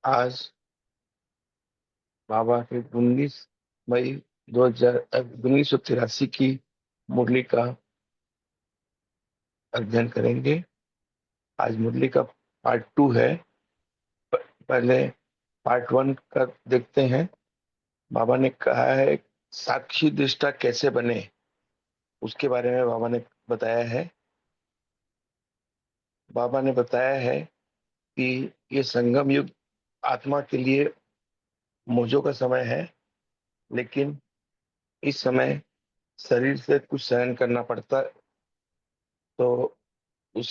आज बाबा के 19 मई 2000 1983 की मुरली का अध्ययन करेंगे। आज मुरली का पार्ट 2 है। पहले पार्ट 1 का देखते हैं। बाबा ने कहा है साक्षी दृष्टा कैसे बने, उसके बारे में बाबा ने बताया है। बाबा ने बताया है कि ये संगम युग आत्मा के लिए मौजों का समय है, लेकिन इस समय शरीर से कुछ सहन करना पड़ता। तो वो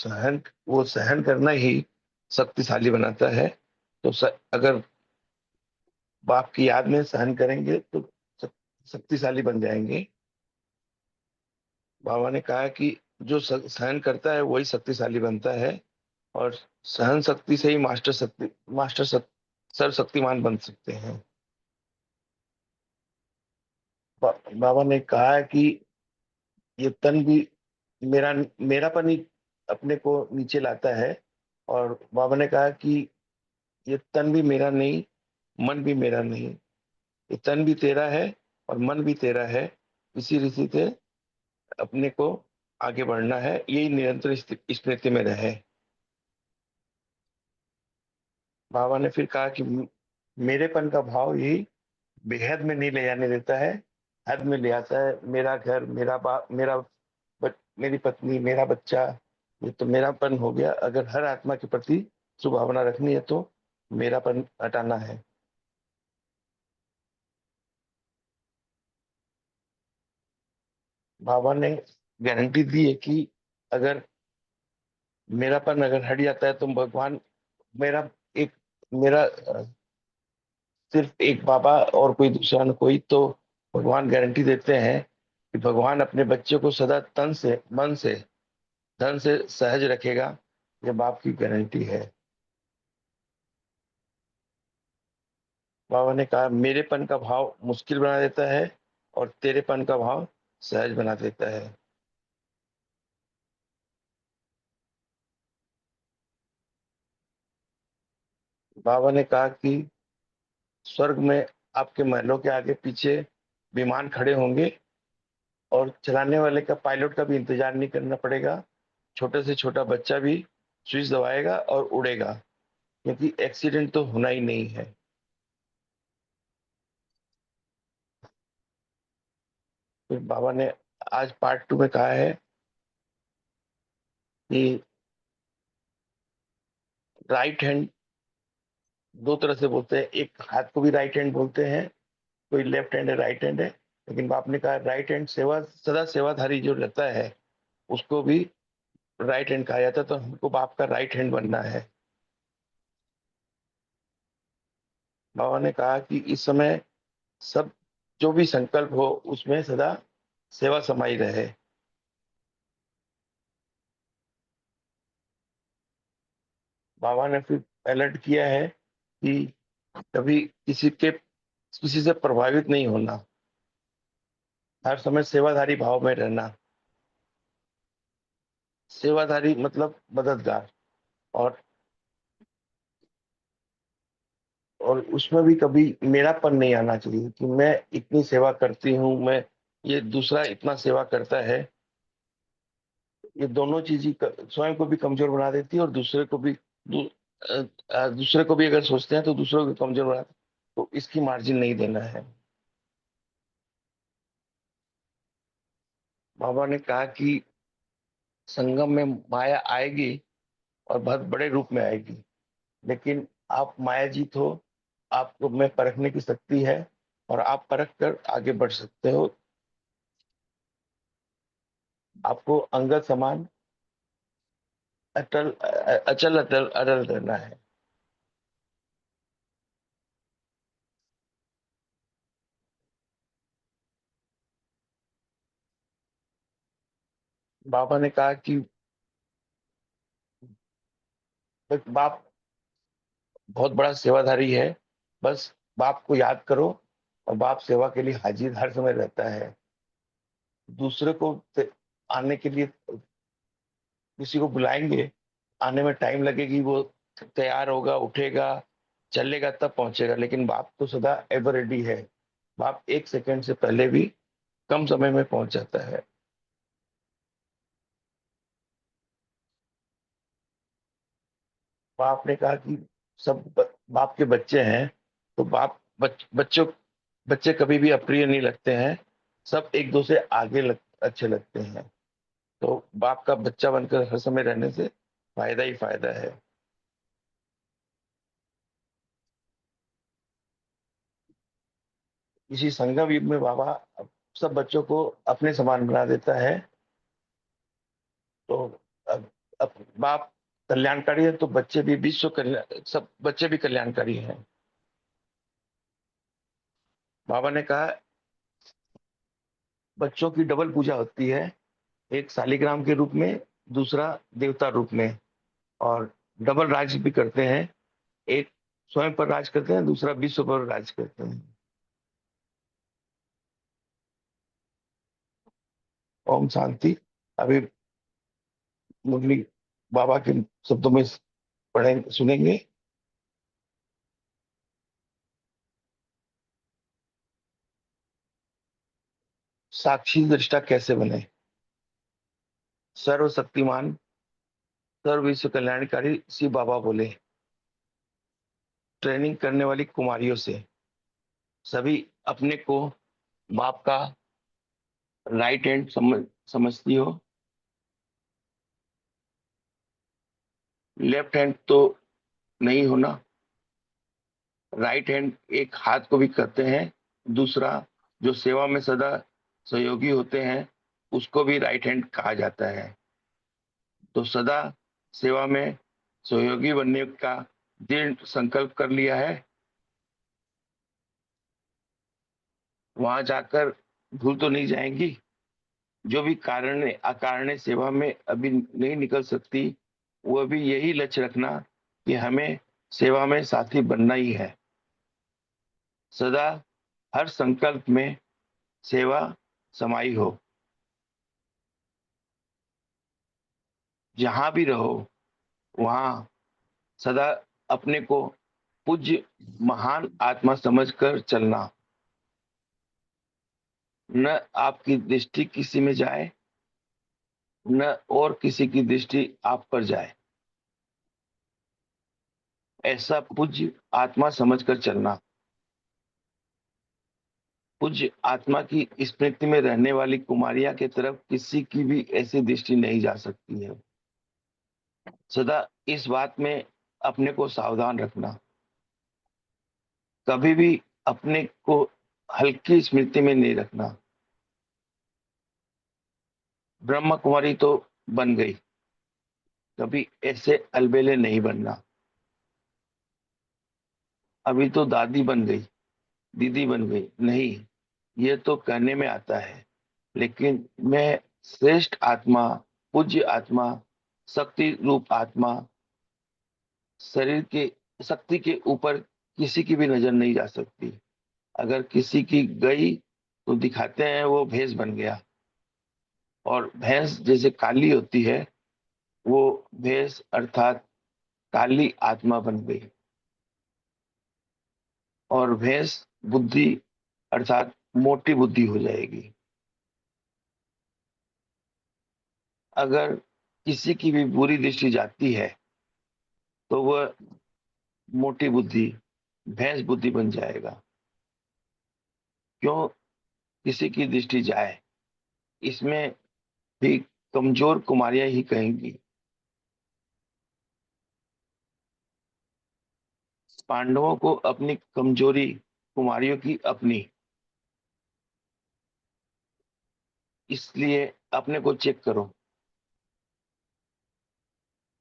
सहन करना ही शक्तिशाली बनाता है। तो अगर बाप की याद में सहन करेंगे तो शक्तिशाली बन जाएंगे। बाबा ने कहा कि जो सहन करता है वही शक्तिशाली बनता है, और सहन शक्ति से ही सर्वशक्तिमान बन सकते हैं। बाबा ने कहा कि ये तन भी मेरा मेरापन ही अपने को नीचे लाता है। और बाबा ने कहा कि ये तन भी मेरा नहीं, मन भी मेरा नहीं। ये तन भी तेरा है और मन भी तेरा है। इसी रीति से अपने को आगे बढ़ना है, यही निरंतर स्मृति में रहे। बाबा ने फिर कहा कि मेरेपन का भाव यही बेहद में नहीं ले जाने देता है, हद में ले आता है। मेरा घर, मेरा बाप, मेरी पत्नी, मेरा बच्चा, ये तो मेरापन हो गया। अगर हर आत्मा के प्रति सुभावना रखनी है तो मेरापन हटाना है। बाबा ने गारंटी दी है कि अगर मेरापन अगर हट जाता है तो भगवान, मेरा एक मेरा सिर्फ एक बाबा और कोई दूसरा न कोई, तो भगवान गारंटी देते हैं कि भगवान अपने बच्चे को सदा तन से, मन से, धन से सहज रखेगा। ये बाप की गारंटी है। बाबा ने कहा मेरेपन का भाव मुश्किल बना देता है और तेरेपन का भाव सहज बना देता है। बाबा ने कहा कि स्वर्ग में आपके महलों के आगे पीछे विमान खड़े होंगे, और चलाने वाले का, पायलट का भी इंतजार नहीं करना पड़ेगा। छोटे से छोटा बच्चा भी स्विच दबाएगा और उड़ेगा, क्योंकि एक्सीडेंट तो होना ही नहीं है। फिर बाबा ने आज पार्ट 2 में कहा है कि राइट हैंड दो तरह से बोलते हैं। एक हाथ को भी राइट हैंड बोलते हैं, कोई लेफ्ट हैंड है, राइट हैंड है। लेकिन बाप ने कहा राइट हैंड सदा सेवाधारी जो रहता है उसको भी राइट हैंड कहा जाता है। तो हमको बाप का राइट हैंड बनना है। बाबा ने कहा कि इस समय सब जो भी संकल्प हो उसमें सदा सेवा समाई रहे। बाबा ने फिर अलर्ट किया है कि कभी किसी से प्रभावित नहीं होना, हर समय सेवाधारी भाव में रहना। सेवाधारी मतलब मददगार। और और उसमें भी कभी मेरापन नहीं आना चाहिए कि मैं इतनी सेवा करती हूँ, मैं, ये दूसरा इतना सेवा करता है। ये दोनों चीज ही स्वयं को भी कमजोर बना देती है, और दूसरे को भी अगर सोचते हैं तो दूसरों को कमजोर बना, तो इसकी मार्जिन नहीं देना है। बाबा ने कहा कि संगम में माया आएगी और बहुत बड़े रूप में आएगी, लेकिन आप माया जीत हो। आपको में परखने की शक्ति है, और आप परख कर आगे बढ़ सकते हो। आपको अंगद समान अचल अटल अटल रहना है। बाबा ने कहा कि बाप बहुत बड़ा सेवाधारी है। बस बाप को याद करो, और बाप सेवा के लिए हाजिर हर समय रहता है। दूसरे को आने के लिए किसी को बुलाएंगे, आने में टाइम लगेगी, वो तैयार होगा, उठेगा, चलेगा तब पहुंचेगा, लेकिन बाप तो सदा एवर रेडी है। बाप 1 सेकंड से पहले भी कम समय में पहुंच जाता है। बाप ने कहा कि बाप के बच्चे हैं, तो बच्चों बच्चे कभी भी अप्रिय नहीं लगते हैं। सब एक दूसरे आगे अच्छे लगते हैं। तो बाप का बच्चा बनकर हर समय रहने से फायदा ही फायदा है। इसी संगम युग में बाबा सब बच्चों को अपने समान बना देता है। तो अब बाप कल्याणकारी है, तो बच्चे भी विश्व कल्याण, सब बच्चे भी कल्याणकारी हैं। बाबा ने कहा बच्चों की डबल पूजा होती है, एक शालिग्राम के रूप में, दूसरा देवता रूप में। और डबल राज भी करते हैं, एक स्वयं पर राज करते हैं, दूसरा विश्व पर राज करते हैं। ओम शांति। अभी मुरली बाबा के शब्दों में पढ़े सुनेंगे। साक्षी दृष्टा कैसे बने। सर्वशक्तिमान सर्व विश्व कल्याणकारी शिव बाबा बोले, ट्रेनिंग करने वाली कुमारियों से सभी अपने को बाप का राइट हैंड समझती हो। लेफ्ट हैंड तो नहीं होना, राइट हैंड एक हाथ को भी करते हैं। दूसरा जो सेवा में सदा सहयोगी होते हैं, उसको भी राइट हैंड कहा जाता है। तो सदा सेवा में सहयोगी बनने का दृढ़ संकल्प कर लिया है। वहां जाकर भूल तो नहीं जाएंगी। जो भी कारण अकारण सेवा में अभी नहीं निकल सकती, वो भी यही लक्ष्य रखना कि हमें सेवा में साथी बनना ही है। सदा हर संकल्प में सेवा समाई हो। जहां भी रहो वहां सदा अपने को पूज्य महान आत्मा समझकर चलना। न आपकी दृष्टि किसी में जाए, न और किसी की दृष्टि आप पर जाए। ऐसा पूज्य आत्मा समझकर चलना। पूज्य आत्मा की स्मृति में रहने वाली कुमारियां की तरफ किसी की भी ऐसी दृष्टि नहीं जा सकती है। सदा इस बात में अपने को सावधान रखना। कभी भी अपने को हल्की स्मृति में नहीं रखना। ब्रह्म कुमारी तो बन गई, कभी ऐसे अलबेले नहीं बनना। अभी तो दादी बन गई, दीदी बन गई, नहीं, ये तो कहने में आता है। लेकिन मैं श्रेष्ठ आत्मा, पूज्य आत्मा, शक्ति रूप आत्मा, शरीर के शक्ति के ऊपर किसी की भी नजर नहीं जा सकती। अगर किसी की गई तो दिखाते हैं वो भैंस बन गया। और भैंस जैसे काली होती है, वो भैंस अर्थात काली आत्मा बन गई। और भैंस बुद्धि अर्थात मोटी बुद्धि हो जाएगी। अगर किसी की भी बुरी दृष्टि जाती है तो वह मोटी बुद्धि, भैंस बुद्धि बन जाएगा। क्यों किसी की दृष्टि जाए, इसमें भी कमजोर कुमारियां ही कहेंगी। पांडवों को अपनी कमजोरी, कुमारियों की अपनी। इसलिए अपने को चेक करो।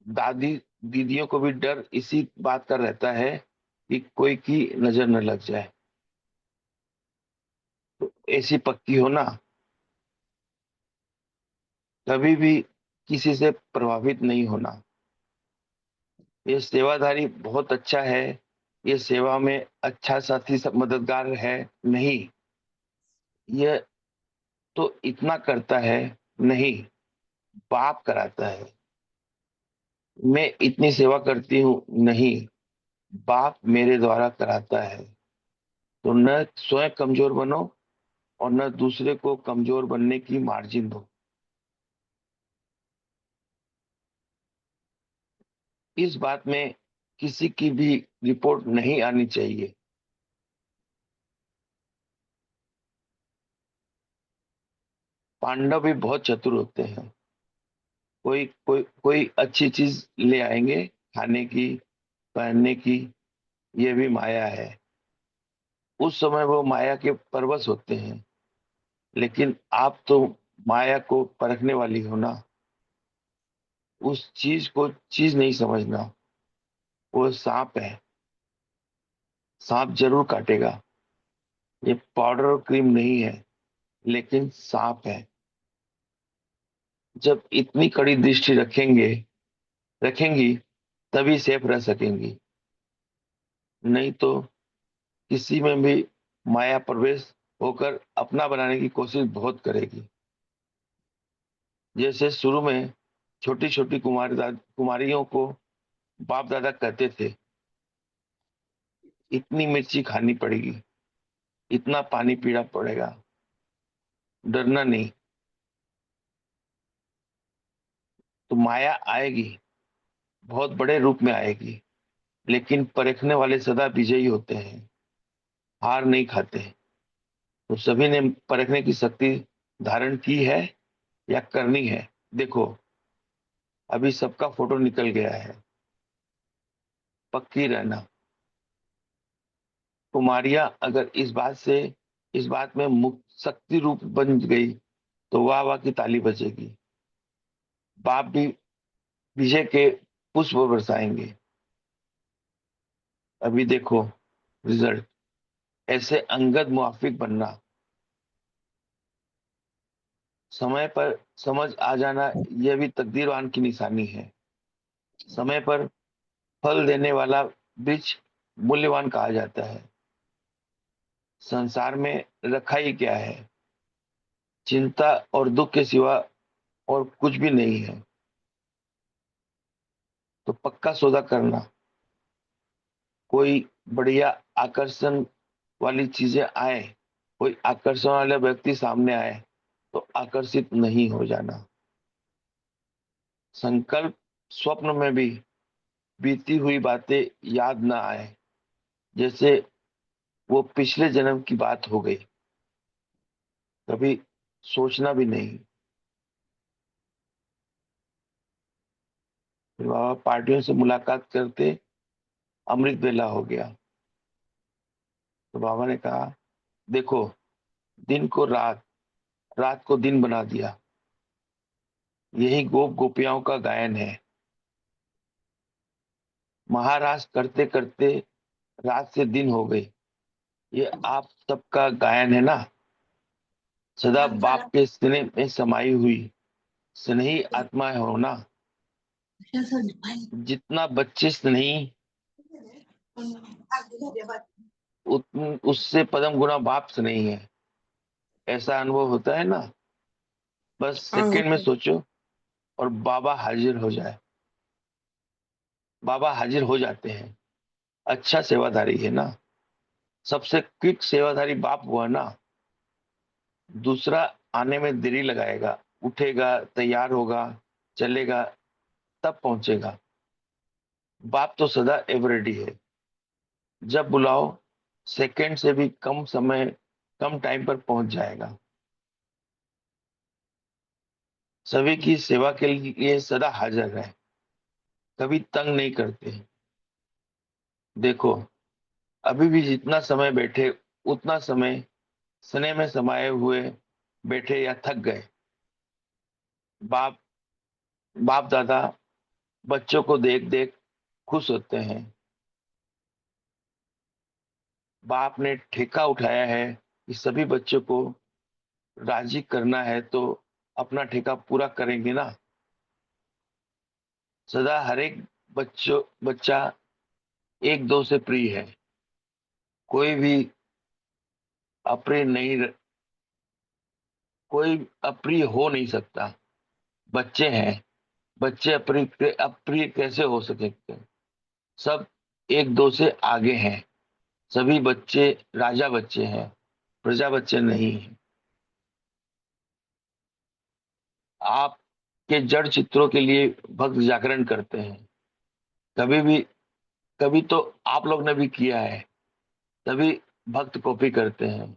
दादी दीदियों को भी डर इसी बात का रहता है कि कोई की नजर न लग जाए। तो ऐसी पक्की हो ना, कभी भी किसी से प्रभावित नहीं होना। ये सेवाधारी बहुत अच्छा है, ये सेवा में अच्छा साथी सब मददगार है, नहीं, ये तो इतना करता है, नहीं, बाप कराता है। मैं इतनी सेवा करती हूँ, नहीं, बाप मेरे द्वारा कराता है, तो न स्वयं कमजोर बनो और न दूसरे को कमजोर बनने की मार्जिन दो। इस बात में किसी की भी रिपोर्ट नहीं आनी चाहिए। पांडव भी बहुत चतुर होते हैं। कोई कोई कोई अच्छी चीज ले आएंगे, खाने की, पहनने की, ये भी माया है। उस समय वो माया के परवश होते हैं। लेकिन आप तो माया को परखने वाली हो ना। उस चीज को चीज नहीं समझना। वो सांप है, सांप जरूर काटेगा। ये पाउडर और क्रीम नहीं है, लेकिन सांप है। जब इतनी कड़ी दृष्टि रखेंगी, तभी सेफ रह सकेंगी। नहीं तो किसी में भी माया प्रवेश होकर अपना बनाने की कोशिश बहुत करेगी। जैसे शुरू में छोटी छोटी कुमारियों को बाप दादा कहते थे, इतनी मिर्ची खानी पड़ेगी, इतना पानी पीना पड़ेगा, डरना नहीं। तो माया आएगी, बहुत बड़े रूप में आएगी, लेकिन परखने वाले सदा विजयी होते हैं, हार नहीं खाते। तो सभी ने परखने की शक्ति धारण की है या करनी है। देखो, अभी सबका फोटो निकल गया है। पक्की रहना, कुमारियां अगर इस बात में मुक्त शक्ति रूप बन गई, तो वाह वाह की ताली बजेगी। बाप भी विजय के पुष्प बरसाएंगे। अभी देखो रिजल्ट। ऐसे अंगद मुआफिक बनना, समय पर समझ आ जाना, यह भी तकदीरवान की निशानी है। समय पर फल देने वाला वृक्ष मूल्यवान कहा जाता है। संसार में रखा ही क्या है, चिंता और दुख के सिवा और कुछ भी नहीं है। तो पक्का सौदा करना। कोई बढ़िया आकर्षण वाली चीजें आए, कोई आकर्षण वाला व्यक्ति सामने आए, तो आकर्षित नहीं हो जाना। संकल्प स्वप्न में भी बीती हुई बातें याद ना आए, जैसे वो पिछले जन्म की बात हो गई। कभी सोचना भी नहीं। फिर बाबा पार्टियों से मुलाकात करते, अमृत वेला हो गया। तो बाबा ने कहा, देखो, दिन को रात, रात को दिन बना दिया। यही गोप गोपियाओं का गायन है। महाराज करते करते रात से दिन हो गई। ये आप सबका गायन है ना। सदा बाप के स्नेह में समाई हुई स्नेही आत्मा हो ना। जितना बच्चे स्नेही, उससे पदम गुना बाप स्नेही है। ऐसा अनुभव होता है ना। बस हाँ सेकंड में होता है। सोचो और बाबा हाजिर हो जाए। बाबा हाजिर हो जाते हैं। अच्छा सेवाधारी है ना। सबसे क्विक सेवाधारी बाप हुआ ना। दूसरा आने में देरी लगाएगा, उठेगा, तैयार होगा, चलेगा, तब पहुंचेगा। बाप तो सदा एवरेडी है। जब बुलाओ, सेकंड से भी कम समय, कम टाइम पर पहुंच जाएगा। सभी की सेवा के लिए सदा हाजिर है, कभी तंग नहीं करते। देखो, अभी भी जितना समय बैठे, उतना समय स्नेह में समाये हुए बैठे या थक गए। बाप बाप दादा बच्चों को देख देख खुश होते हैं। बाप ने ठेका उठाया है कि सभी बच्चों को राजी करना है, तो अपना ठेका पूरा करेंगे ना। सदा हर एक बच्चा एक दो से प्रिय है। कोई भी अप्रिय नहीं, कोई अप्रिय हो नहीं सकता। बच्चे हैं, बच्चे अप्रिय अप्रिय कैसे हो सकेंगे। सब एक दो से आगे हैं। सभी बच्चे राजा बच्चे हैं, प्रजा बच्चे नहीं हैं। आपके जड़ चित्रों के लिए भक्त जागरण करते हैं। कभी भी, कभी तो आप लोग ने भी किया है, तभी भक्त कॉपी करते हैं।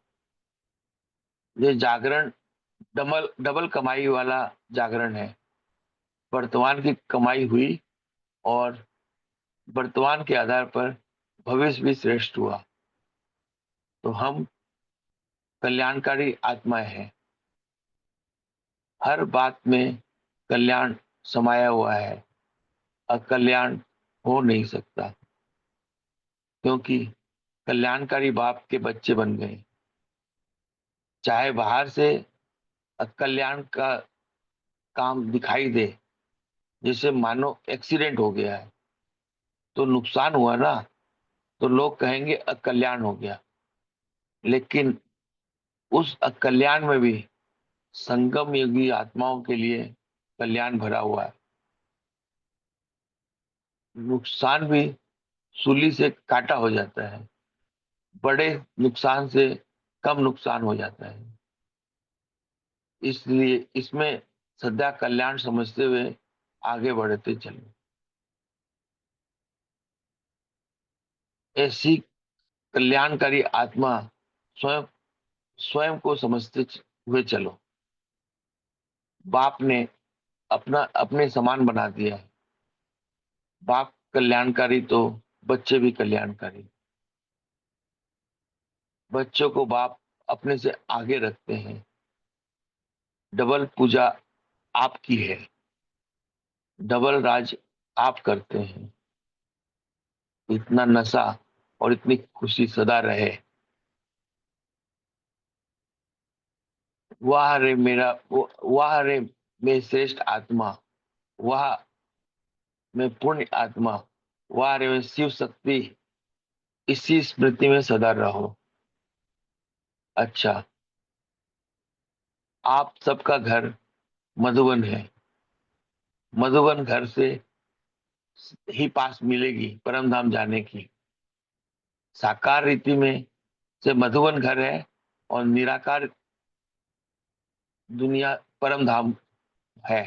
ये जागरण डबल डबल कमाई वाला जागरण है। वर्तमान की कमाई हुई और वर्तमान के आधार पर भविष्य भी श्रेष्ठ हुआ। तो हम कल्याणकारी आत्माएं हैं। हर बात में कल्याण समाया हुआ है। अकल्याण हो नहीं सकता, क्योंकि कल्याणकारी बाप के बच्चे बन गए। चाहे बाहर से अकल्याण का काम दिखाई दे, जैसे मानो एक्सीडेंट हो गया है तो नुकसान हुआ ना, तो लोग कहेंगे अकल्याण हो गया। लेकिन उस अकल्याण में भी संगम युगी आत्माओं के लिए कल्याण भरा हुआ है। नुकसान भी सूली से काटा हो जाता है, बड़े नुकसान से कम नुकसान हो जाता है। इसलिए इसमें सदा कल्याण समझते हुए आगे बढ़ते चलो। ऐसी कल्याणकारी आत्मा स्वयं स्वयं को समझते हुए चलो। बाप ने अपना अपने समान बना दिया है। बाप कल्याणकारी तो बच्चे भी कल्याणकारी। बच्चों को बाप अपने से आगे रखते हैं। डबल पूजा आपकी है, डबल राज आप करते हैं। इतना नशा और इतनी खुशी सदा रहे। वाह रे मेरा वाह रे मैं श्रेष्ठ आत्मा, वाह मैं पुण्य आत्मा, वाह रे मैं शिव शक्ति। इसी स्मृति में सदा रहो। अच्छा, आप सबका घर मधुबन है। मधुबन घर से ही पास मिलेगी परम धाम जाने की। साकार रीति में से मधुबन घर है, और निराकार दुनिया परम धाम है।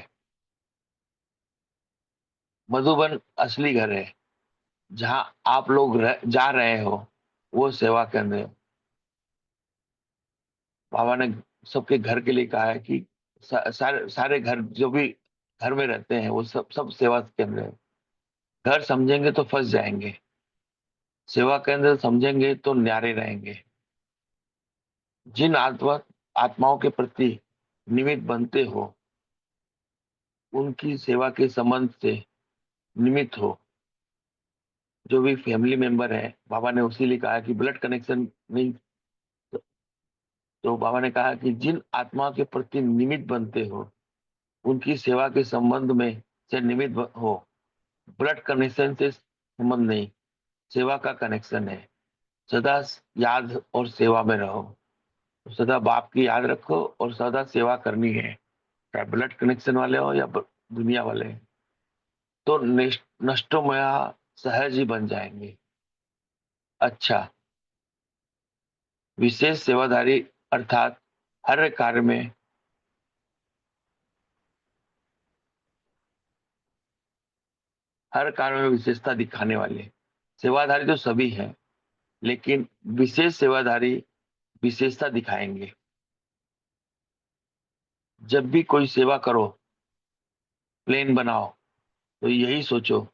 मधुबन असली घर है। जहां आप लोग जा रहे हो वो सेवा केंद्र है। बाबा ने सबके घर के लिए कहा है कि सारे सारे घर जो भी घर में रहते हैं वो सब सब सेवा केंद्र है। घर समझेंगे तो फंस जाएंगे, सेवा केंद्र समझेंगे तो न्यारे रहेंगे। जिन आत्माओं के प्रति निमित्त बनते हो, उनकी सेवा के संबंध से निमित्त हो। जो भी फैमिली मेंबर है, बाबा ने उसी लिए कहा कि ब्लड कनेक्शन नहीं। तो बाबा ने कहा कि जिन आत्माओं के प्रति निमित्त बनते हो, उनकी सेवा के संबंध में से निमित्त हो। ब्लड कनेक्शन से संबंध नहीं, सेवा का कनेक्शन है। सदा याद और सेवा में रहो। सदा बाप की याद रखो और सदा सेवा करनी है, चाहे ब्लड कनेक्शन वाले हो या दुनिया वाले। तो नष्टोमया सहज ही बन जाएंगे। अच्छा, विशेष सेवाधारी अर्थात हर कार्य में हर कार्य में विशेषता दिखाने वाले। सेवाधारी तो सभी हैं, लेकिन विशेष सेवाधारी विशेषता दिखाएंगे। जब भी कोई सेवा करो, प्लान बनाओ, तो यही सोचो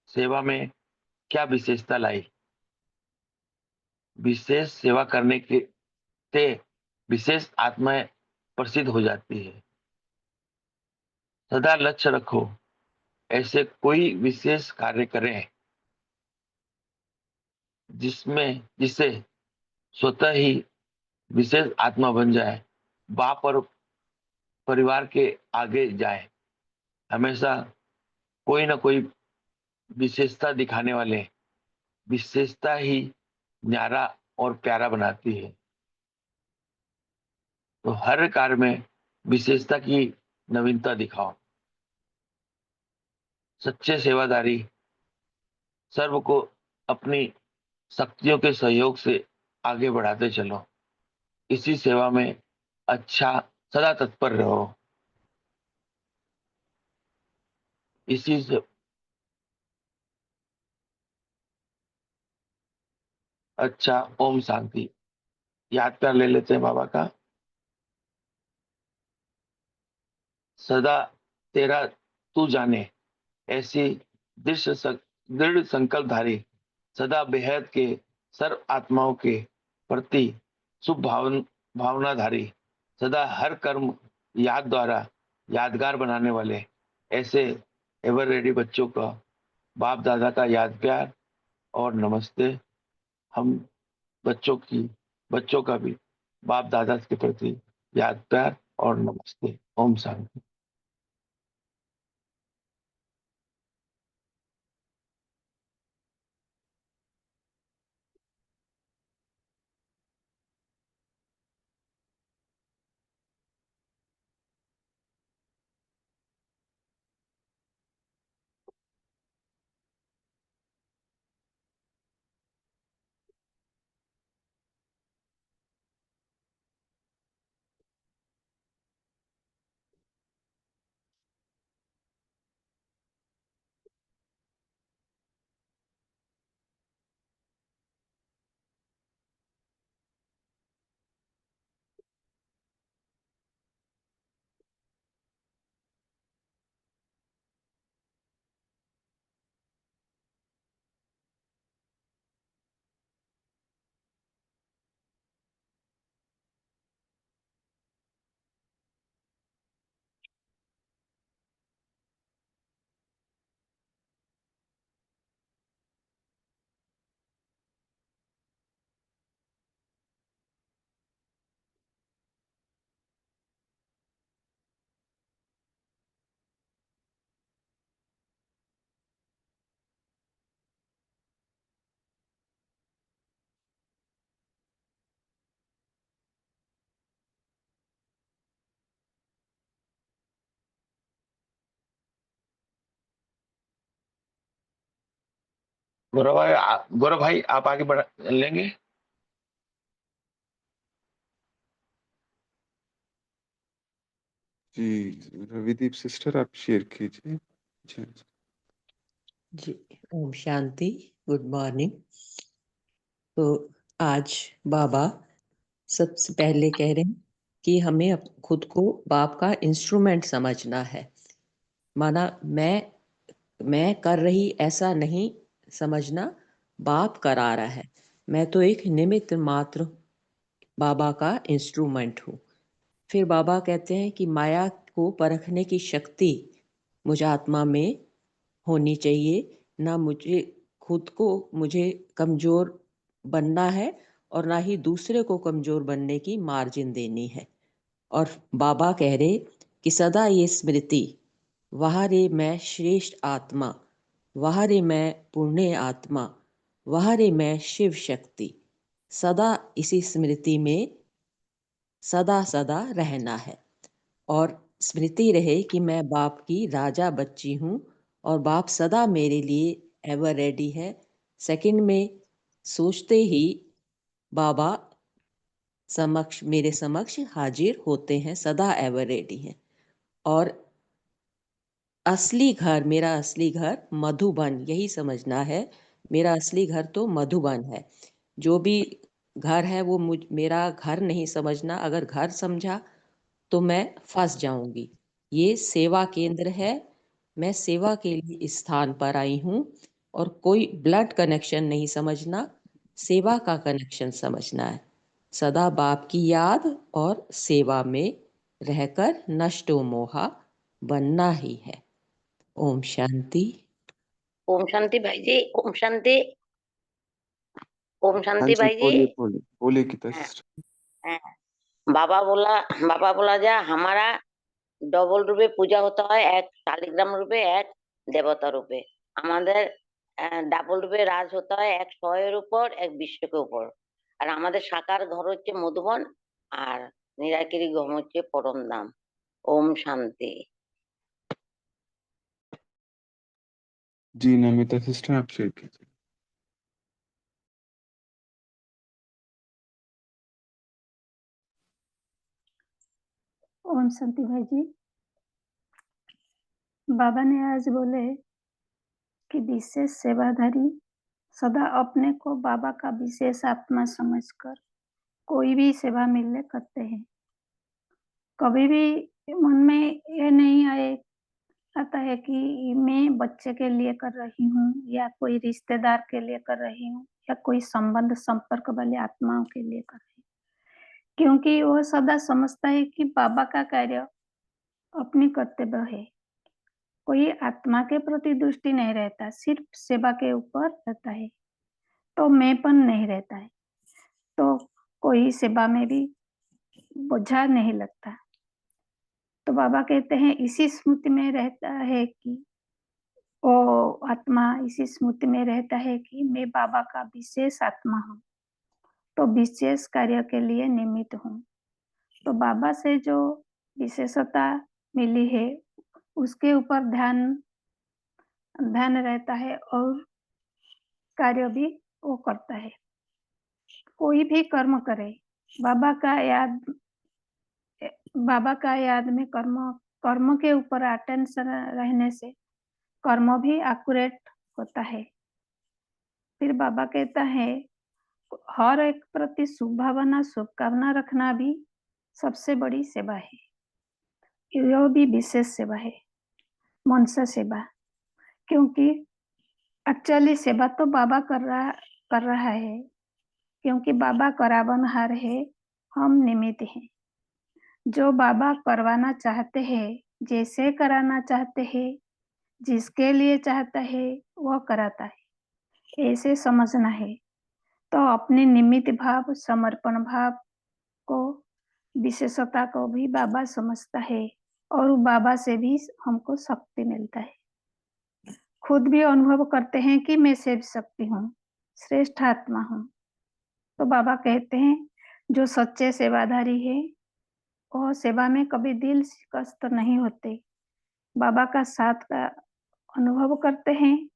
सेवा में क्या विशेषता लाई। विशेष सेवा करने के से विशेष आत्माएं प्रसिद्ध हो जाती है। सदा लक्ष्य रखो, ऐसे कोई विशेष कार्य करें जिससे स्वतः ही विशेष आत्मा बन जाए, बाप और परिवार के आगे जाए। हमेशा कोई ना कोई विशेषता दिखाने वाले विशेषता ही न्यारा और प्यारा बनाती है। तो हर कार्य में विशेषता की नवीनता दिखाओ। सच्चे सेवादारी सर्व को अपनी शक्तियों के सहयोग से आगे बढ़ाते चलो। इसी सेवा में अच्छा सदा तत्पर रहो। इसी से अच्छा। ओम शांति। याद कर ले लेते हैं बाबा का। सदा तेरा तू जाने, ऐसी दृढ़ संकल्पधारी, सदा बेहद के सर्व आत्माओं के प्रति शुभ भावनाधारी, सदा हर कर्म याद द्वारा यादगार बनाने वाले, ऐसे एवर रेडी बच्चों का बाप दादा का याद प्यार और नमस्ते। हम बच्चों का भी बाप दादा के प्रति याद प्यार और नमस्ते। ओम शांति। गौरव भाई आप आगे बढ़ लेंगे। जी, रविदीप सिस्टर आप शेयर कीजिए। जी जी, ओम शांति। Good morning. तो आज बाबा सबसे पहले कह रहे हैं कि हमें खुद को बाप का इंस्ट्रूमेंट समझना है। माना मैं कर रही ऐसा नहीं समझना, बाप करा रहा है, मैं तो एक निमित्त मात्र बाबा का इंस्ट्रूमेंट हूँ। फिर बाबा कहते हैं कि माया को परखने की शक्ति मुझ आत्मा में होनी चाहिए। ना मुझे खुद को मुझे कमजोर बनना है और ना ही दूसरे को कमजोर बनने की मार्जिन देनी है। और बाबा कह रहे कि सदा ये स्मृति, वह रे मैं श्रेष्ठ आत्मा, वह रे मैं पुण्य आत्मा, वह रे मैं शिव शक्ति, सदा इसी स्मृति में सदा सदा रहना है। और स्मृति रहे कि मैं बाप की राजा बच्ची हूँ और बाप सदा मेरे लिए एवर रेडी है। सेकंड में सोचते ही बाबा मेरे समक्ष हाजिर होते हैं, सदा एवर रेडी हैं। और मेरा असली घर मधुबन, यही समझना है। मेरा असली घर तो मधुबन है। जो भी घर है वो मेरा घर नहीं समझना। अगर घर समझा तो मैं फंस जाऊंगी। ये सेवा केंद्र है, मैं सेवा के लिए इस स्थान पर आई हूँ। और कोई ब्लड कनेक्शन नहीं समझना, सेवा का कनेक्शन समझना है। सदा बाप की याद और सेवा में रहकर नष्टो मोहा बनना ही है। ओम शांति। ओम शांति भाई जी। ओम शांति। ओम हाँ शांति जी, भाई जी। बोलिए बोलिए बोलिए गीता हाँ, सिस्टर। हाँ। बाबा बोला जा हमारा डबल रूपे पूजा होता है, एक शालिग्राम रूपे, एक देवता रूपे। আমাদের ডাবল রূপে রাজ হতে হয়, এক শয়ের উপর, এক বিশ্বকে উপর। আর আমাদের সাকার ঘর হচ্ছে মধুবন, আর নিরাকিরি গম হচ্ছে পরম ধাম। ওম শান্তি। जी नमिता सिस्टर आप शेयर कीजिए। ओम शांति भाई जी। बाबा ने आज बोले कि विशेष सेवाधारी सदा अपने को बाबा का विशेष आत्मा समझकर कोई भी सेवा मिलने करते हैं। कभी भी मन में ये नहीं आता है कि मैं बच्चे के लिए कर रही हूँ या कोई रिश्तेदार के लिए कर रही हूँ या कोई संबंध संपर्क वाले आत्माओं के लिए कर रही हूँ, क्योंकि वो सदा समझता है कि बाबा का कार्य अपनी कर्तव्य है। कोई आत्मा के प्रति दृष्टि नहीं रहता, सिर्फ सेवा के ऊपर रहता है, तो मैंपन नहीं रहता है, तो कोई सेवा में भी बोझा नहीं लगता। तो बाबा कहते हैं इसी स्मृति में रहता है कि वो आत्मा इसी स्मृति में रहता है कि मैं बाबा का विशेष आत्मा हूँ, तो विशेष कार्य के लिए निमित्त हूँ। तो बाबा से जो विशेषता मिली है उसके ऊपर ध्यान रहता है और कार्य भी वो करता है। कोई भी कर्म करे, बाबा का याद में कर्म के ऊपर अटेंशन रहने से कर्म भी एक्यूरेट होता है। फिर बाबा कहता है हर एक प्रति शुभ भावना शुभकामना रखना भी सबसे बड़ी सेवा है। यह भी विशेष सेवा है, मनसा सेवा, क्योंकि एक्चुअली सेवा तो बाबा कर रहा है, क्योंकि बाबा करावनहार है, हम निमित्त हैं। जो बाबा करवाना चाहते हैं, जैसे कराना चाहते हैं, जिसके लिए चाहता है वह कराता है, ऐसे समझना है। तो अपने निमित्त भाव समर्पण भाव को विशेषता को भी बाबा समझता है और बाबा से भी हमको शक्ति मिलता है। खुद भी अनुभव करते हैं कि मैं सेव शक्ति हूँ, श्रेष्ठ आत्मा हूँ। तो बाबा कहते हैं जो सच्चे सेवाधारी है वह सेवा में कभी दिल शिकस्त नहीं होते, बाबा का साथ का अनुभव करते हैं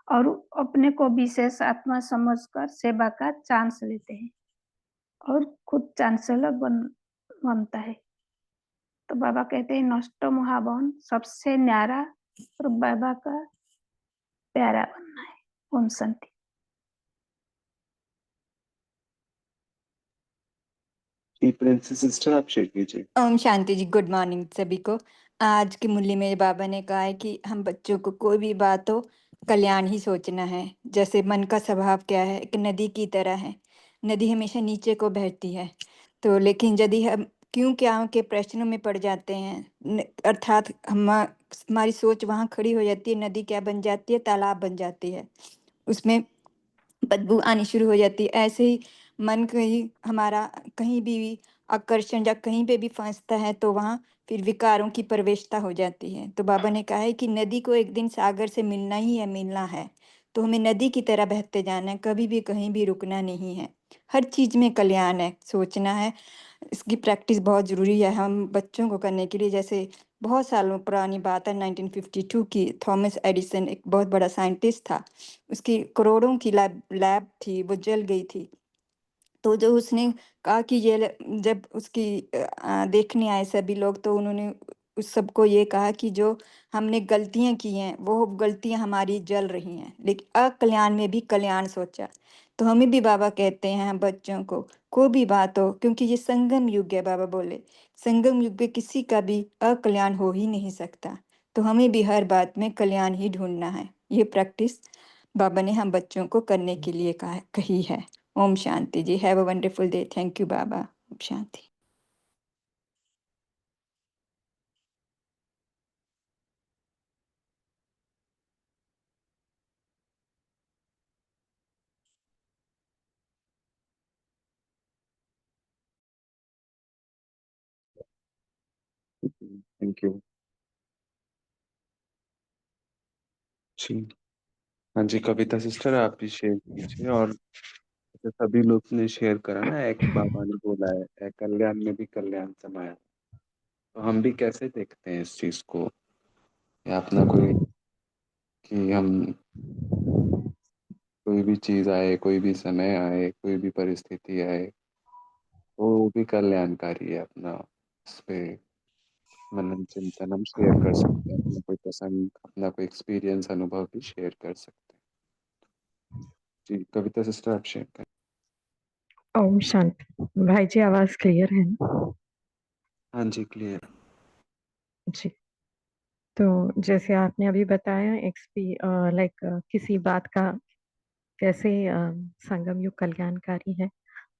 और अपने को विशेष आत्मा समझकर सेवा का चांस लेते हैं और खुद चांसलर बनता है। तो बाबा कहते हैं नष्ट महावन सबसे न्यारा और बाबा का प्यारा बनना है। ओम शांति। जी प्रिंसेस सिस्टर आप शेयर कीजिए। ओम शांति जी। गुड मॉर्निंग सभी को। आज की मुरली में बाबा ने कहा है कि हम बच्चों को कोई भी बात हो कल्याण ही सोचना है। जैसे मन का स्वभाव क्या है, एक नदी की तरह है। नदी हमेशा नीचे को बहती है, तो लेकिन यदि हम क्यों क्या के प्रश्नों में पड़ जाते हैं, अर्थात हमारी सोच वहाँ खड़ी हो जाती है, नदी क्या बन जाती है, तालाब बन जाती है, उसमें बदबू आनी शुरू हो जाती है। ऐसे ही मन हमारा कहीं भी आकर्षण या कहीं पे भी फंसता है तो वहाँ फिर विकारों की प्रवेशता हो जाती है। तो बाबा ने कहा है कि नदी को एक दिन सागर से मिलना ही है, मिलना है, तो हमें नदी की तरह बहते जाना है, कभी भी कहीं भी रुकना नहीं है। हर चीज में कल्याण है, सोचना है। इसकी प्रैक्टिस बहुत जरूरी है हम बच्चों को करने के लिए। जैसे बहुत सालों पुरानी बात है, 1952 की। थॉमस एडिसन एक बहुत बड़ा साइंटिस्ट था, उसकी करोड़ों की लैब थी, वो जल गई थी। तो जो उसने कहा कि जब उसकी देखने आए सभी लोग, तो उन्होंने उस सबको ये कहा कि जो हमने गलतियां की हैं वो गलतियां हमारी जल रही हैं, लेकिन अकल्याण में भी कल्याण सोचा। तो हमें भी बाबा कहते हैं हम बच्चों को कोई भी बात हो, क्योंकि ये संगम युग है, बाबा बोले संगम युग में किसी का भी अकल्याण हो ही नहीं सकता। तो हमें भी हर बात में कल्याण ही ढूंढना है। ये प्रैक्टिस बाबा ने हम बच्चों को करने के लिए कही है। ओम शांति जी। Have a wonderful day. Thank you बाबा। ओम शांति। थैंक यू जी। हाँ जी कविता सिस्टर आप भी शेयर कीजिए। और जैसे सभी लोग ने शेयर करा ना, एक बाबा ने बोला है एक कल्याण में भी कल्याण समाया। तो हम भी कैसे देखते हैं इस चीज को, या अपना कोई कि हम कोई भी चीज आए, कोई भी समय आए, कोई भी परिस्थिति आए, वो भी कल्याणकारी है अपना, इस पे मनन चिंतन हम शेयर कर सकते हैं, अपना कोई प्रसंग, अपना कोई एक्सपीरियंस, अनुभव भी शेयर कर सकते हैं। जी, कविता सिस्टर आप शेयर करें। ओम शांति। भाई जी आवाज क्लियर है ना? हाँ जी, क्लियर। जी। तो जैसे आपने अभी बताया लाइक किसी बात का कैसे संगम युग कल्याणकारी है,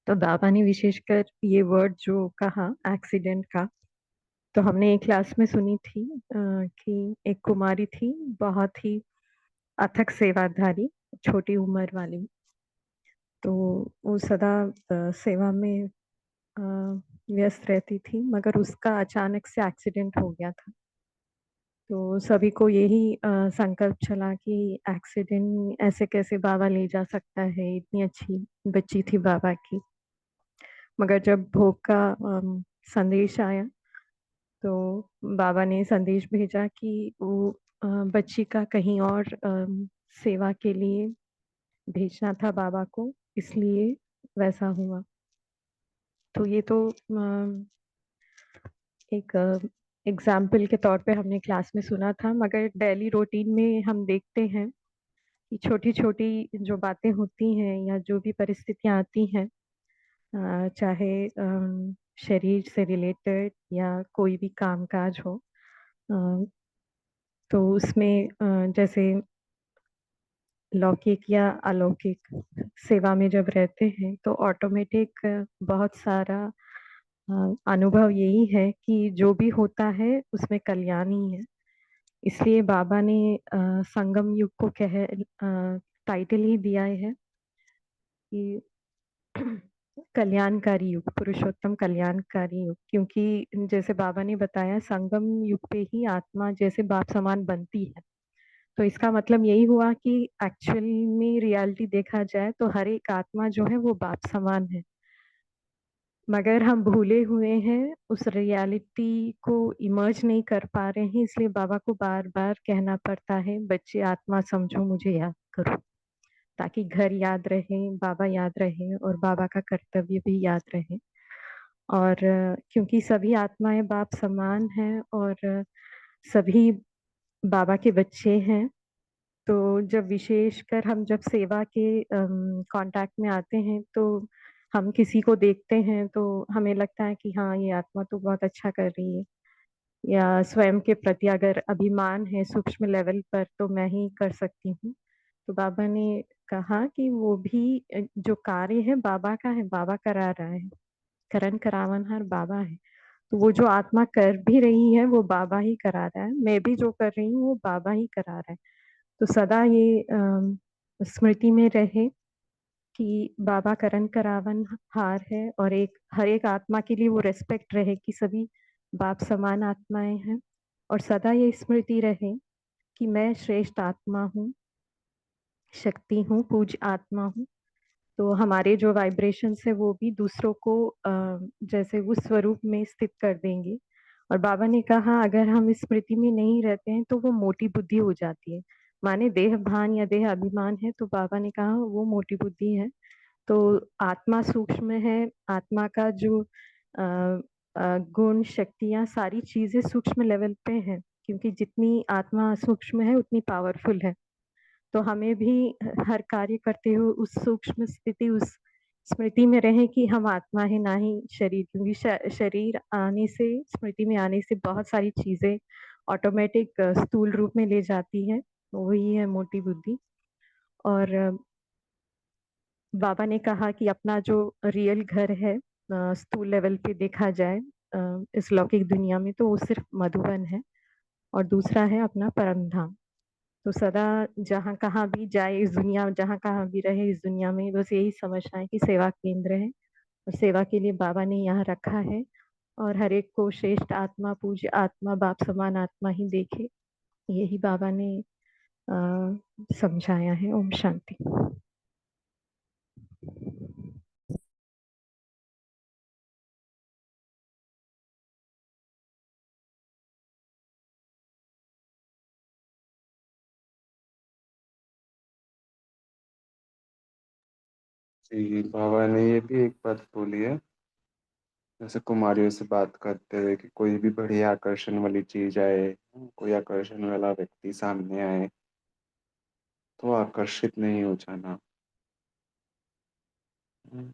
तो बाबा ने विशेषकर ये वर्ड जो कहा एक्सीडेंट का, तो हमने एक क्लास में सुनी थी कि एक कुमारी थी, बहुत ही अथक सेवाधारी, छोटी उम्र वाली। तो वो सदा सेवा में अ, व्यस्त रहती थी, मगर उसका अचानक से एक्सीडेंट हो गया था। तो सभी को यही संकल्प चला कि एक्सीडेंट ऐसे कैसे बाबा ले जा सकता है, इतनी अच्छी बच्ची थी बाबा की। मगर जब भोग का संदेश आया, तो बाबा ने संदेश भेजा कि वो बच्ची का कहीं और सेवा के लिए भेजना था बाबा को, इसलिए वैसा हुआ। तो ये तो एक एग्जाम्पल के तौर पे हमने क्लास में सुना था, मगर डेली रूटीन में हम देखते हैं कि छोटी छोटी जो बातें होती हैं या जो भी परिस्थितियां आती हैं, चाहे शरीर से रिलेटेड या कोई भी काम काज हो, अ, तो उसमें जैसे लौकिक या अलौकिक सेवा में जब रहते हैं, तो ऑटोमेटिक बहुत सारा अनुभव यही है कि जो भी होता है उसमें कल्याण ही है। इसलिए बाबा ने संगम युग को टाइटल ही दिया है कि कल्याणकारी युग, पुरुषोत्तम कल्याणकारी युग, क्योंकि जैसे बाबा ने बताया संगम युग पे ही आत्मा जैसे बाप समान बनती है। तो इसका मतलब यही हुआ कि एक्चुअल में रियलिटी देखा जाए तो हर एक आत्मा जो है वो बाप समान है, मगर हम भूले हुए हैं, उस रियलिटी को इमर्ज नहीं कर पा रहे हैं। इसलिए बाबा को बार बार कहना पड़ता है, बच्चे आत्मा समझो, मुझे याद करो, ताकि घर याद रहे, बाबा याद रहे और बाबा का कर्तव्य भी याद रहे। और क्योंककि सभी आत्माएं बाप समान हैं और सभी बाबा के बच्चे हैं, तो जब विशेषकर हम जब सेवा के कांटेक्ट में आते हैं, तो हम किसी को देखते हैं तो हमें लगता है कि हाँ, ये आत्मा तो बहुत अच्छा कर रही है, या स्वयं के प्रति अगर अभिमान है सूक्ष्म लेवल पर तो मैं ही कर सकती हूँ। तो बाबा ने कहा कि वो भी जो कार्य है बाबा का है, बाबा करा रहा है, करण करावनहार बाबा है। तो वो जो आत्मा कर भी रही है वो बाबा ही करा रहा है, मैं भी जो कर रही हूँ वो बाबा ही करा रहा है। तो सदा ये स्मृति में रहे कि बाबा करण करावन हार है, और एक हर एक आत्मा के लिए वो रेस्पेक्ट रहे कि सभी बाप समान आत्माएं हैं, और सदा ये स्मृति रहे कि मैं श्रेष्ठ आत्मा हूँ, शक्ति हूँ, पूज्य आत्मा हूँ। तो हमारे जो वाइब्रेशंस है वो भी दूसरों को जैसे उस स्वरूप में स्थित कर देंगे। और बाबा ने कहा अगर हम इस स्मृति में नहीं रहते हैं तो वो मोटी बुद्धि हो जाती है, माने देह भान या देह अभिमान है, तो बाबा ने कहा वो मोटी बुद्धि है। तो आत्मा सूक्ष्म है, आत्मा का जो गुण शक्तियाँ सारी चीजें सूक्ष्म लेवल पे हैं, क्योंकि जितनी आत्मा सूक्ष्म है उतनी पावरफुल है। तो हमें भी हर कार्य करते हुए उस सूक्ष्म स्थिति, उस स्मृति में रहें कि हम आत्मा है ना ही शरीर, क्योंकि शरीर आने से, स्मृति में आने से बहुत सारी चीजें ऑटोमेटिक स्थूल रूप में ले जाती है, वही है मोटी बुद्धि। और बाबा ने कहा कि अपना जो रियल घर है स्थूल लेवल पे देखा जाए इस लौकिक दुनिया में, तो वो सिर्फ मधुबन है, और दूसरा है अपना परम धाम। तो सदा जहाँ कहाँ भी जाए इस दुनिया, जहाँ कहाँ भी रहे इस दुनिया में, बस यही समझना है कि सेवा केंद्र है, और सेवा के लिए बाबा ने यहाँ रखा है, और हर एक को श्रेष्ठ आत्मा, पूज्य आत्मा, बाप समान आत्मा ही देखे, यही बाबा ने समझाया है। ओम शांति। जी, बाबा ने ये भी एक बात बोली है जैसे कुमारियों से बात करते हुए कि कोई भी बड़ी आकर्षण वाली चीज आए, कोई आकर्षण वाला व्यक्ति सामने आए तो आकर्षित नहीं हो जाना। हम्म,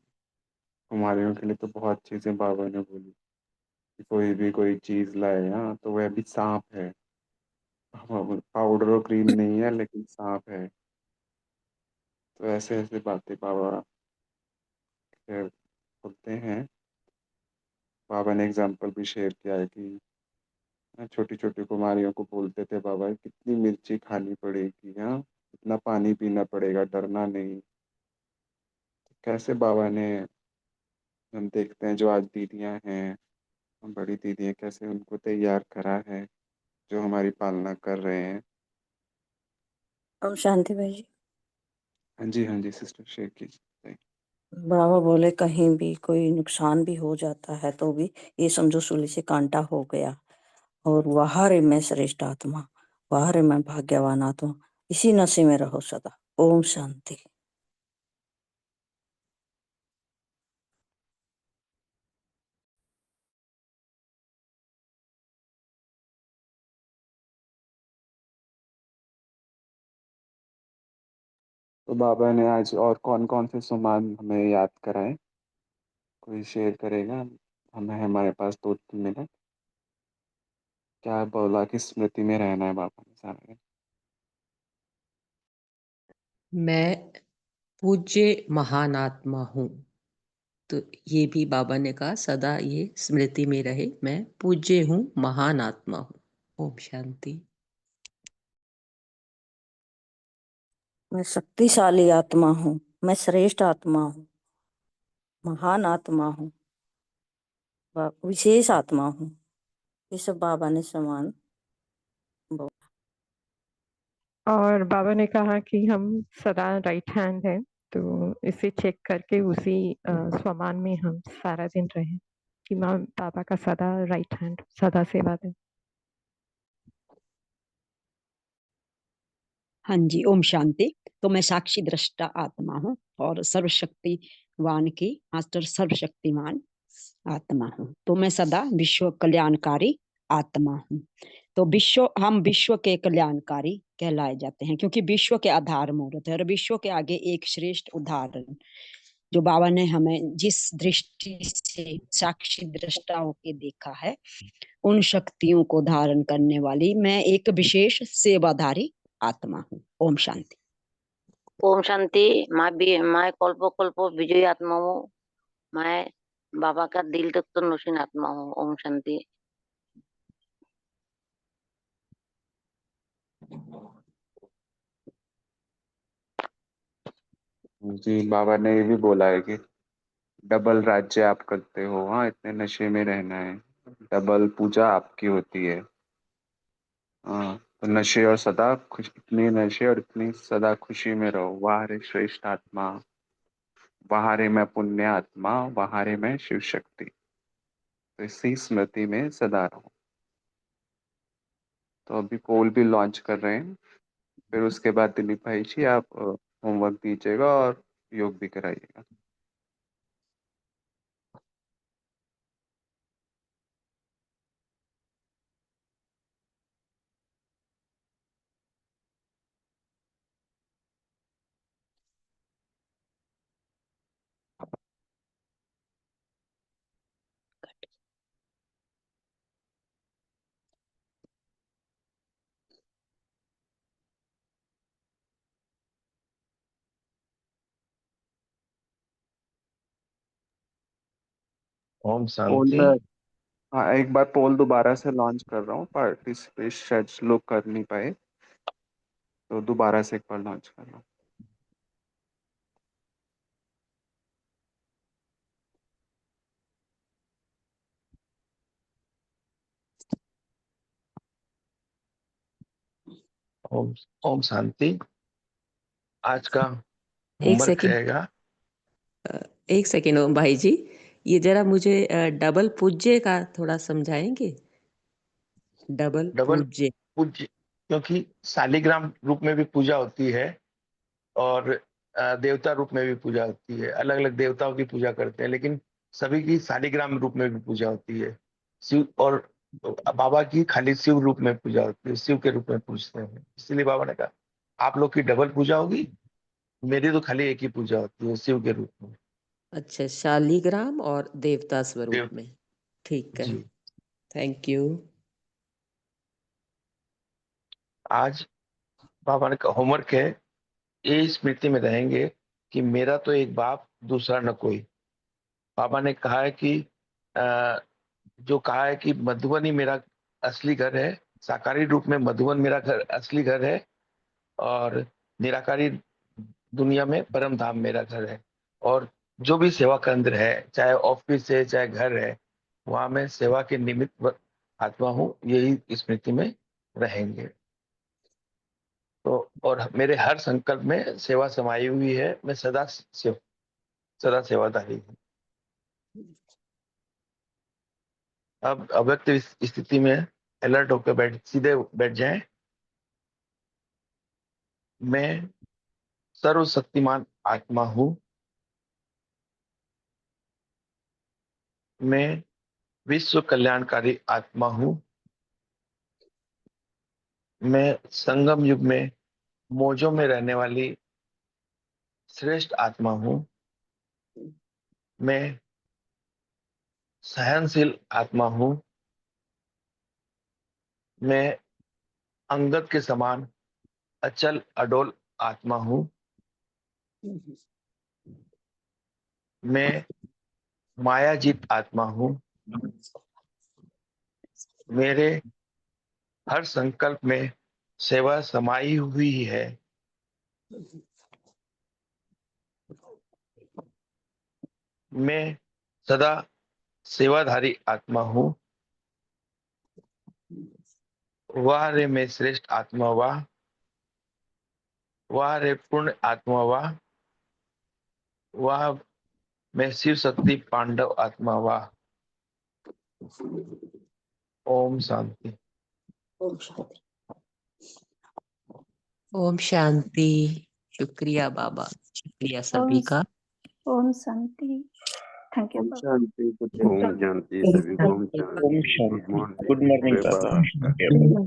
कुमारियों के लिए तो बहुत चीजें बाबा ने बोली कि कोई भी कोई चीज लाए हाँ तो वह भी सांप है। पाउडर और क्रीम नहीं है लेकिन सांप है। तो ऐसे ऐसे बातें बाबा शेयर होते हैं। बाबा ने एग्जाम्पल भी शेयर किया है कि छोटी छोटी कुमारियों को बोलते थे बाबा कितनी मिर्ची खानी पड़ेगी, हाँ कितना पानी पीना पड़ेगा, डरना नहीं। कैसे बाबा ने, हम देखते हैं जो आज दीदियां हैं, हम बड़ी दीदियां, कैसे उनको तैयार करा है जो हमारी पालना कर रहे हैं। ओम शांति भाई जी। हाँ जी सिस्टर शेयर कीजिए। बाबा बोले कहीं भी कोई नुकसान भी हो जाता है तो भी ये समझो सूली से कांटा हो गया, और वहाँ रे मैं श्रेष्ठ आत्मा, वहाँ रे मैं भाग्यवान आत्मा, इसी नशे में रहो सदा। ओम शांति। तो बाबा ने आज और कौन कौन से सम्मान हमें याद कराए, कोई शेयर करेगा? हमें हमारे पास 2-3 मिनट। क्या बोला कि स्मृति में रहना है बाबा ने सारा दिन? मैं पूज्य महान आत्मा हूँ। तो ये भी बाबा ने कहा सदा ये स्मृति में रहे, मैं पूज्य हूँ, महान आत्मा हूँ। ओम शांति। मैं शक्तिशाली आत्मा हूँ, मैं श्रेष्ठ आत्मा हूँ, महान आत्मा हूँ, विशेष आत्मा हूँ। ये सब बाबा ने समान बोला। और बाबा ने कहा कि हम सदा राइट हैंड है, तो इसे चेक करके उसी स्वमान में हम सारा दिन रहें कि माँ बाबा का सदा राइट हैंड, सदा सेवा दें। हाँ जी, ओम शांति। तो मैं साक्षी दृष्टा आत्मा हूँ और सर्वशक्तिवान की मास्टर सर्वशक्तिमान आत्मा हूँ। तो मैं सदा विश्व कल्याणकारी आत्मा हूँ। तो हम विश्व के कल्याणकारी कहलाए जाते हैं, क्योंकि विश्व के आधार मूर्त है और विश्व के आगे एक श्रेष्ठ उदाहरण जो बाबा ने हमें जिस दृष्टि से साक्षी दृष्टा होके देखा है, उन शक्तियों को धारण करने वाली मैं एक विशेष सेवाधारी आत्मा हूँ। ओम शांति। ओम शांति। मैं कल्प कल्प विजयी आत्मा हूँ। मैं बाबा का दिल तक तो नशीन आत्मा हूँ। ओम शांति। जी बाबा ने ये भी बोला है कि डबल राज्य आप करते हो, हाँ इतने नशे में रहना है, डबल पूजा आपकी होती है। हाँ तो नशे और सदा खुश, इतनी नशे और इतनी सदा खुशी में रहो। वाह रे श्रेष्ठ आत्मा, वहाँ रे मैं पुण्य आत्मा, वहाँ रे मैं शिव शक्ति। तो इसी स्मृति में सदा रहो। तो अभी पोल भी लॉन्च कर रहे हैं, फिर उसके बाद दिलीप भाई जी आप होमवर्क दीजिएगा और योग भी कराइएगा। ओम पोल शांति। पे, हाँ एक बार पोल दोबारा से लॉन्च कर रहा हूँ, पार्टिसिपेट शायद लोग कर नहीं पाए, तो दोबारा से एक बार लॉन्च कर रहा हूँ। ओम ओम शांति। आज का एक होमवर्क सेकंड, रहेगा। एक सेकंड ओम भाई जी, ये जरा मुझे डबल पूज्य का थोड़ा समझाएंगे। डबल डबल पूज्य। पूज्य, क्योंकि शालिग्राम रूप में भी पूजा होती है और देवता रूप में भी पूजा होती है। अलग अलग देवताओं की पूजा करते हैं, लेकिन सभी की शालिग्राम रूप में भी पूजा होती है। शिव और बाबा की खाली शिव रूप में पूजा होती है, शिव के रूप में पूजते हैं। इसलिए बाबा ने कहा आप लोग की डबल पूजा होगी, मेरी तो खाली एक ही पूजा होती है, शिव के रूप में। अच्छा, शालिग्राम और देवता स्वरूप देव में, ठीक है, जी। Thank you. आज बाबा ने होमवर्क है, ये स्मृति में रहेंगे कि मेरा तो एक बाप दूसरा न कोई। बाबा ने कहा है कि जो कहा है कि मधुबन ही मेरा असली घर है, साकारी रूप में मधुबन मेरा घर असली घर है, और निराकारी दुनिया में परम धाम मेरा घर है। और जो भी सेवा केंद्र है, चाहे ऑफिस है चाहे घर है, वहां मैं सेवा के निमित्त आत्मा हूँ, यही स्मृति में रहेंगे। तो और मेरे हर संकल्प में सेवा समाई हुई है, मैं सदा सेवादारी हूँ। अब अव्यक्त स्थिति में अलर्ट होकर सीधे बैठ जाएं। मैं सर्वशक्तिमान आत्मा हूँ, मैं विश्व कल्याणकारी आत्मा हूँ, मैं संगम युग में मौजों में रहने वाली श्रेष्ठ आत्मा हूँ, मैं सहनशील आत्मा हूँ, मैं अंगद के समान अचल अडोल आत्मा हूँ, मैं मायाजीत आत्मा हूँ, मेरे हर संकल्प में सेवा समाई हुई है, मैं सदा सेवाधारी आत्मा हूँ, वाह रे मैं श्रेष्ठ आत्मा वाह, वाह रे पूर्ण आत्मा वाह, वाह मैं शिव शक्ति पांडव आत्मा वाह। ओम शांति। ओम शांति। ओम शांति। शुक्रिया बाबा, शुक्रिया सभी का। ओम शांति। थैंक यू ओम बाबा। शांति। ओम शांति सभी को, ओम शांति। गुड गुड मॉर्निंग मॉर्निंग बाबा।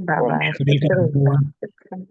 बाबा। बाबा शुक्रिया। शुक्र।